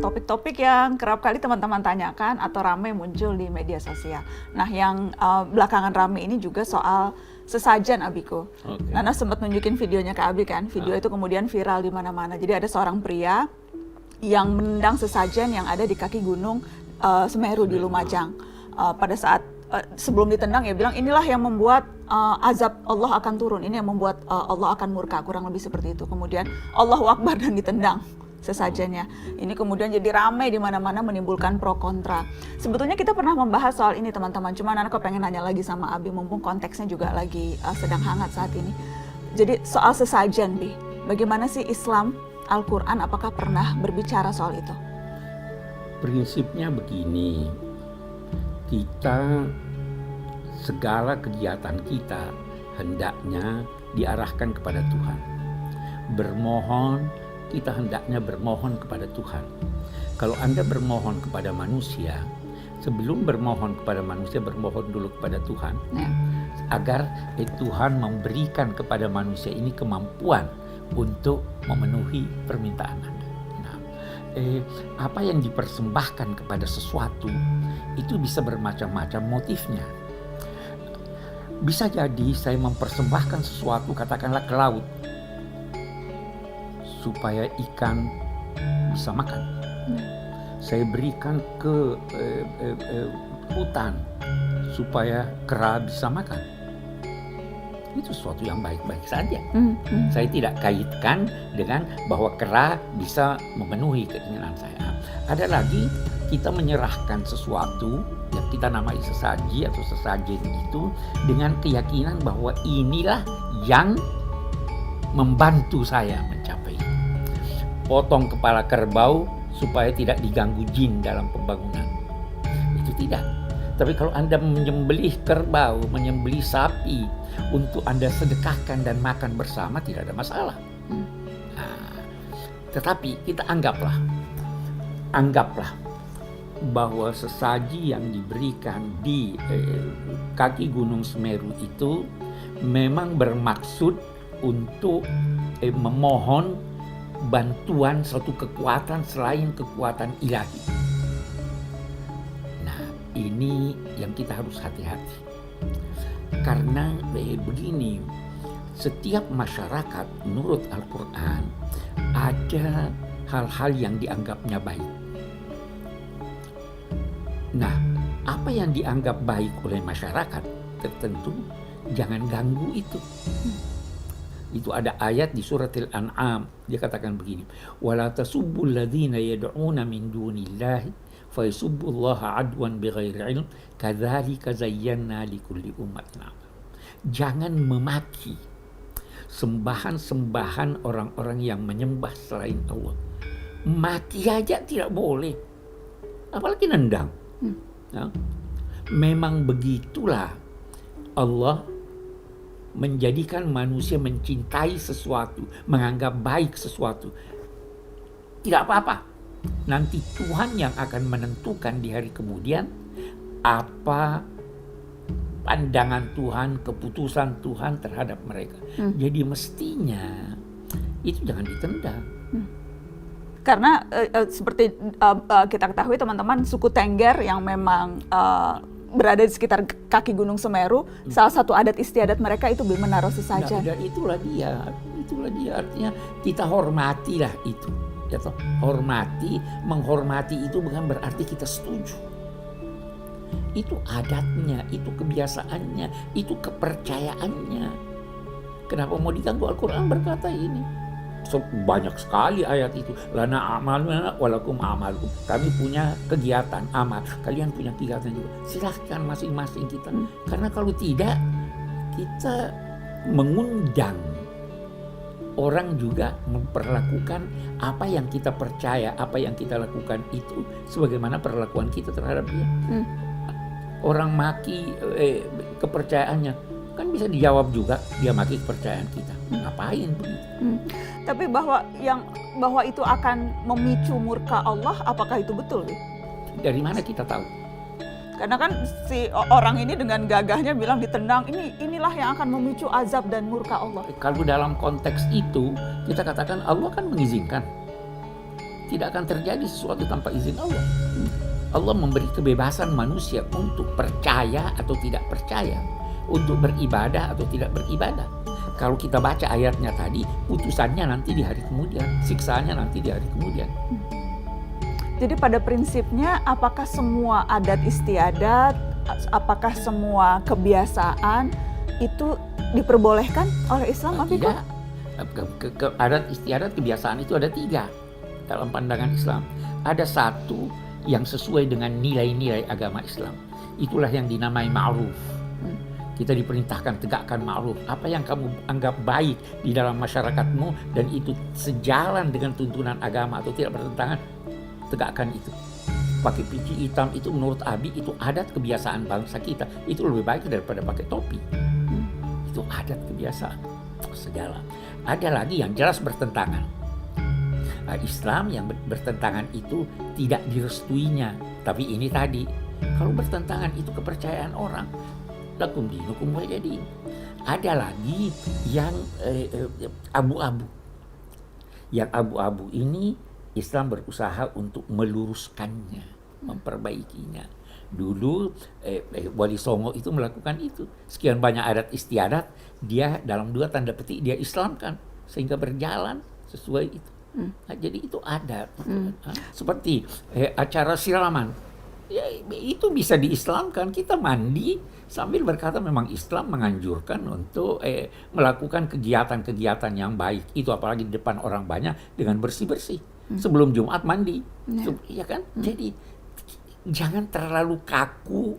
topik-topik yang kerap kali teman-teman tanyakan atau ramai muncul di media sosial. Nah, yang belakangan ramai ini juga soal sesajen, Abiko. Okay. Nana sempat nunjukin videonya ke Abi kan. Video itu kemudian viral di mana-mana. Jadi ada seorang pria yang menendang sesajen yang ada di kaki gunung Semeru di Lumajang. Pada saat sebelum ditendang ya bilang inilah yang membuat azab Allah akan turun, ini yang membuat Allah akan murka, kurang lebih seperti itu. Kemudian Allahu Akbar dan ditendang sesajennya. Ini kemudian jadi ramai di mana-mana, menimbulkan pro kontra. Sebetulnya kita pernah membahas soal ini teman-teman, cuma Nana kok pengen nanya lagi sama Abi mumpung konteksnya juga lagi sedang hangat saat ini. Jadi soal sesajen, Bi, bagaimana sih Islam, Al-Quran apakah pernah berbicara soal itu? Prinsipnya begini, kita segala kegiatan kita hendaknya diarahkan kepada Tuhan. Bermohon, kita hendaknya bermohon kepada Tuhan. Kalau Anda bermohon kepada manusia, sebelum bermohon kepada manusia, bermohon dulu kepada Tuhan. Agar Tuhan memberikan kepada manusia ini kemampuan untuk memenuhi permintaan Anda. Nah, apa yang dipersembahkan kepada sesuatu itu bisa bermacam-macam motifnya. Bisa jadi saya mempersembahkan sesuatu katakanlah ke laut supaya ikan bisa makan. Saya berikan ke hutan supaya kera bisa makan. Itu sesuatu yang baik-baik saja. Saya tidak kaitkan dengan bahwa kera bisa memenuhi keinginan saya. Ada lagi kita menyerahkan sesuatu yang kita namai sesaji atau sesajen itu dengan keyakinan bahwa inilah yang membantu saya mencapai. Potong kepala kerbau supaya tidak diganggu jin dalam pembangunan. Itu tidak. Tapi kalau Anda menyembelih kerbau, menyembelih sapi untuk Anda sedekahkan dan makan bersama, tidak ada masalah. Nah, tetapi kita anggaplah bahwa sesaji yang diberikan di kaki Gunung Semeru itu memang bermaksud untuk memohon bantuan suatu kekuatan selain kekuatan ilahi. Nah, ini yang kita harus hati-hati. Karena begini, setiap masyarakat menurut Al-Quran ada hal-hal yang dianggapnya baik. Nah, apa yang dianggap baik oleh masyarakat tertentu jangan ganggu itu. Itu ada ayat di surat Al-An'am, dia katakan begini, wala tasubbul ladzina yad'una min dunillahi fa yasubbullaha adwan bighairi ilm kadzalika zayyana likulli ummatin amal. Jangan memaki sembahan-sembahan orang-orang yang menyembah selain Allah. Maki aja tidak boleh, apalagi nendang. Nah, memang begitulah Allah menjadikan manusia mencintai sesuatu, menganggap baik sesuatu. Tidak apa-apa. Nanti Tuhan yang akan menentukan di hari kemudian apa pandangan Tuhan, keputusan Tuhan terhadap mereka. Jadi mestinya itu jangan ditendang. Karena seperti kita ketahui teman-teman, suku Tengger yang memang berada di sekitar kaki Gunung Semeru, salah satu adat istiadat mereka itu menaruh sesajen. Nah, itulah dia artinya kita hormatilah itu. Ya toh, menghormati itu bukan berarti kita setuju. Itu adatnya, itu kebiasaannya, itu kepercayaannya. Kenapa mau diganggu? Al-Quran berkata ini. Banyak sekali ayat itu. Lana amaluna walakum amalukum. Kami punya kegiatan amal, kalian punya kegiatan juga. Silahkan masing-masing kita. Karena kalau tidak, kita mengundang orang juga memperlakukan apa yang kita percaya, apa yang kita lakukan itu sebagaimana perlakuan kita terhadap dia. Orang maki kepercayaannya, kan bisa dijawab juga dia maki kepercayaan kita. Ngapain begitu? Tapi bahwa itu akan memicu murka Allah, apakah itu betul? Dari mana kita tahu? Karena kan si orang ini dengan gagahnya bilang ditendang, inilah yang akan memicu azab dan murka Allah. Kalau dalam konteks itu kita katakan Allah kan mengizinkan. Tidak akan terjadi sesuatu tanpa izin Allah. Allah memberi kebebasan manusia untuk percaya atau tidak percaya, untuk beribadah atau tidak beribadah. Kalau kita baca ayatnya tadi, putusannya nanti di hari kemudian, siksaannya nanti di hari kemudian. Jadi pada prinsipnya apakah semua adat istiadat, apakah semua kebiasaan itu diperbolehkan oleh Islam? Tidak. Adat istiadat kebiasaan itu ada 3 dalam pandangan Islam. Ada 1 yang sesuai dengan nilai-nilai agama Islam. Itulah yang dinamai ma'ruf. Kita diperintahkan tegakkan ma'ruf. Apa yang kamu anggap baik di dalam masyarakatmu dan itu sejalan dengan tuntunan agama atau tidak bertentangan, tegakkan itu. Pakai peci hitam itu menurut Abi itu adat kebiasaan bangsa kita. Itu lebih baik daripada pakai topi. Itu adat kebiasaan segala. Ada lagi yang jelas bertentangan. Islam yang bertentangan itu tidak direstuinya. Tapi ini tadi, kalau bertentangan itu kepercayaan orang. Lakum dinukum waliyadin. Ada lagi yang abu-abu. Yang abu-abu ini Islam berusaha untuk meluruskannya, memperbaikinya. Dulu Wali Songo itu melakukan itu. Sekian banyak adat istiadat, dia dalam 2 tanda petik dia Islamkan sehingga berjalan sesuai itu. Nah, jadi itu adat. Seperti acara siraman, ya, itu bisa diislamkan. Kita mandi sambil berkata memang Islam menganjurkan untuk melakukan kegiatan-kegiatan yang baik. Itu apalagi di depan orang banyak dengan bersih-bersih. Sebelum Jumat mandi, ya kan? Jadi jangan terlalu kaku.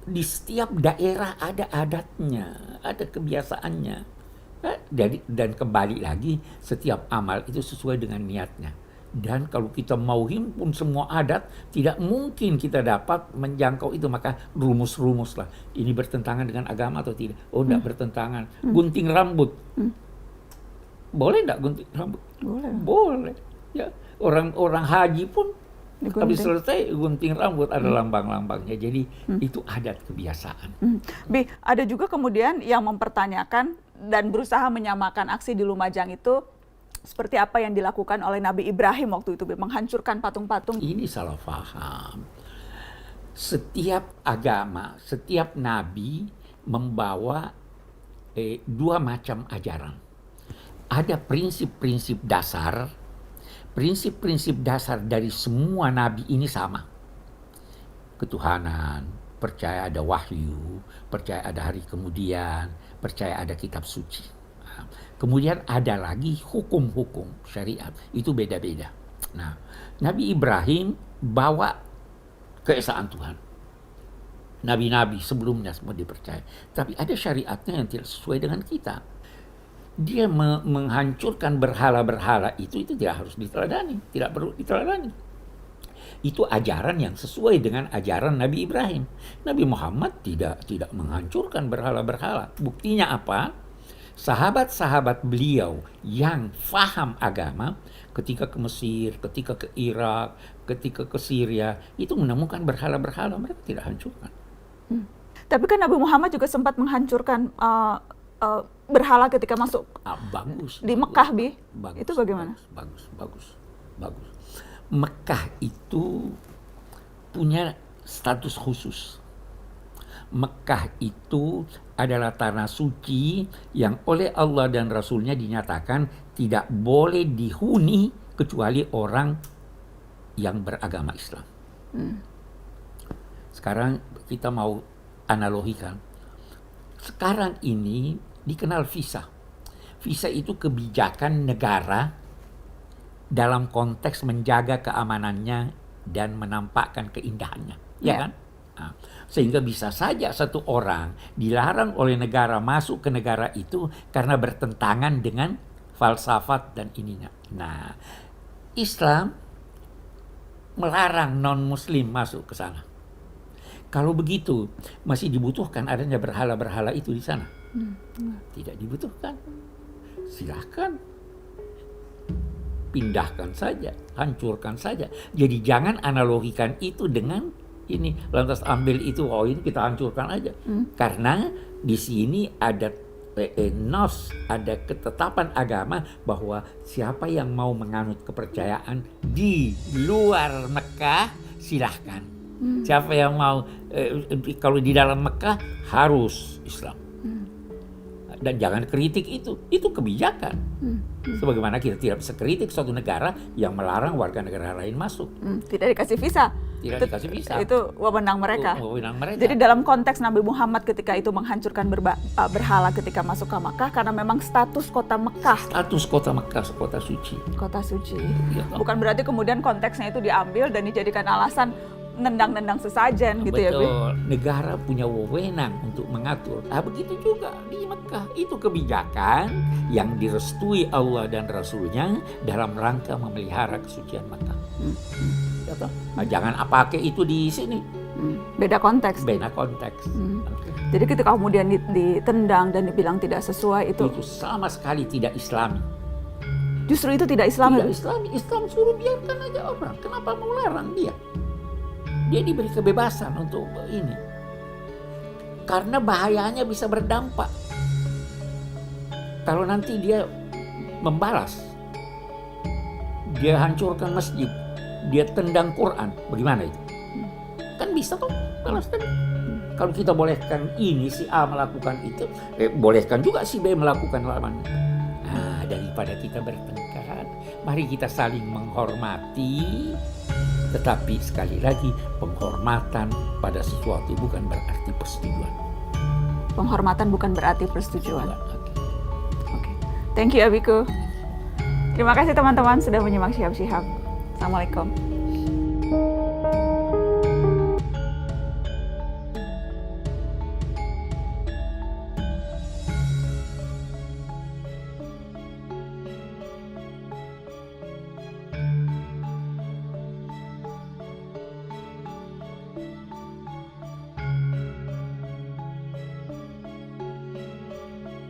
Di setiap daerah ada adatnya, ada kebiasaannya. Dan kembali lagi, setiap amal itu sesuai dengan niatnya. Dan kalau kita mau himpun semua adat, tidak mungkin kita dapat menjangkau itu. Maka rumus-rumus lah. Ini bertentangan dengan agama atau tidak? Oh, tidak bertentangan. Gunting rambut. Boleh tidak gunting rambut? Boleh. Ya, orang haji pun habis selesai gunting rambut, ada lambang-lambangnya. Jadi itu adat kebiasaan. Bi, ada juga kemudian yang mempertanyakan dan berusaha menyamakan aksi di Lumajang itu seperti apa yang dilakukan oleh Nabi Ibrahim waktu itu, Bi, menghancurkan patung-patung. Ini salah paham. Setiap agama, setiap nabi membawa 2 macam ajaran. Ada prinsip-prinsip dasar. Prinsip-prinsip dasar dari semua nabi ini sama. Ketuhanan, percaya ada wahyu, percaya ada hari kemudian, percaya ada kitab suci. Nah, kemudian ada lagi hukum-hukum syariat, itu beda-beda. Nah, Nabi Ibrahim bawa keesaan Tuhan. Nabi-nabi sebelumnya semua dipercaya. Tapi ada syariatnya yang tidak sesuai dengan kita. Dia menghancurkan berhala-berhala itu tidak harus diteladani, tidak perlu diteladani. Itu ajaran yang sesuai dengan ajaran Nabi Ibrahim. Nabi Muhammad tidak menghancurkan berhala-berhala. Buktinya apa? Sahabat-sahabat beliau yang faham agama ketika ke Mesir, ketika ke Irak, ketika ke Syria, itu menemukan berhala-berhala, mereka tidak hancurkan. Tapi kan Nabi Muhammad juga sempat menghancurkan berhala ketika masuk Bagus. di Mekah, Bi. Bagus, itu bagaimana? Bagus. Mekah itu punya status khusus. Mekah itu adalah tanah suci yang oleh Allah dan Rasulnya dinyatakan tidak boleh dihuni kecuali orang yang beragama Islam. Sekarang kita mau analogikan. Sekarang ini dikenal visa. Visa itu kebijakan negara dalam konteks menjaga keamanannya dan menampakkan keindahannya, ya kan? Nah, sehingga bisa saja satu orang dilarang oleh negara masuk ke negara itu karena bertentangan dengan falsafat dan ininya. Nah, Islam melarang non-Muslim masuk ke sana. Kalau begitu, masih dibutuhkan adanya berhala-berhala itu di sana? Tidak dibutuhkan. Silahkan. Pindahkan saja, hancurkan saja. Jadi jangan analogikan itu dengan ini. Lantas ambil itu, oh ini kita hancurkan aja. Karena di sini ada nos, ada ketetapan agama bahwa siapa yang mau menganut kepercayaan di luar Mekah silahkan. Siapa yang mau kalau di dalam Mekah harus Islam. Dan jangan kritik itu kebijakan. Sebagaimana kita tidak bisa kritik suatu negara yang melarang warga negara lain masuk. Tidak dikasih visa. Tidak dikasih visa. Itu wewenang mereka. Wewenang mereka. Jadi dalam konteks Nabi Muhammad ketika itu menghancurkan berhala ketika masuk ke Makkah karena memang status kota Mekah. Status kota Mekah, kota suci. Kota suci. Ya, bukan berarti kemudian konteksnya itu diambil dan dijadikan alasan nendang-nendang sesajen gitu. Betul. Ya, Bi? Negara punya wewenang untuk mengatur. Begitu juga di Mekah. Itu kebijakan yang direstui Allah dan Rasulnya dalam rangka memelihara kesucian Mekah. Ya, jangan pakai itu di sini. Beda konteks. Beda konteks. Okay. Jadi ketika kemudian ditendang dan dibilang tidak sesuai itu sama sekali tidak Islami. Justru itu tidak Islami. Tidak Islami. Islam suruh biarkan aja orang. Kenapa mau larang dia? Dia diberi kebebasan untuk ini. Karena bahayanya bisa berdampak. Kalau nanti dia membalas, dia hancurkan masjid, dia tendang Quran, bagaimana itu? Kan bisa tuh balas tadi. Kalau kita bolehkan ini si A melakukan itu, bolehkan juga si B melakukan lawan. Nah, daripada kita bertengkar, mari kita saling menghormati. Tetapi sekali lagi penghormatan pada sesuatu bukan berarti persetujuan. Penghormatan bukan berarti persetujuan. Oke. Thank you Abiku. Terima kasih teman-teman sudah menyimak Syihab. Assalamualaikum.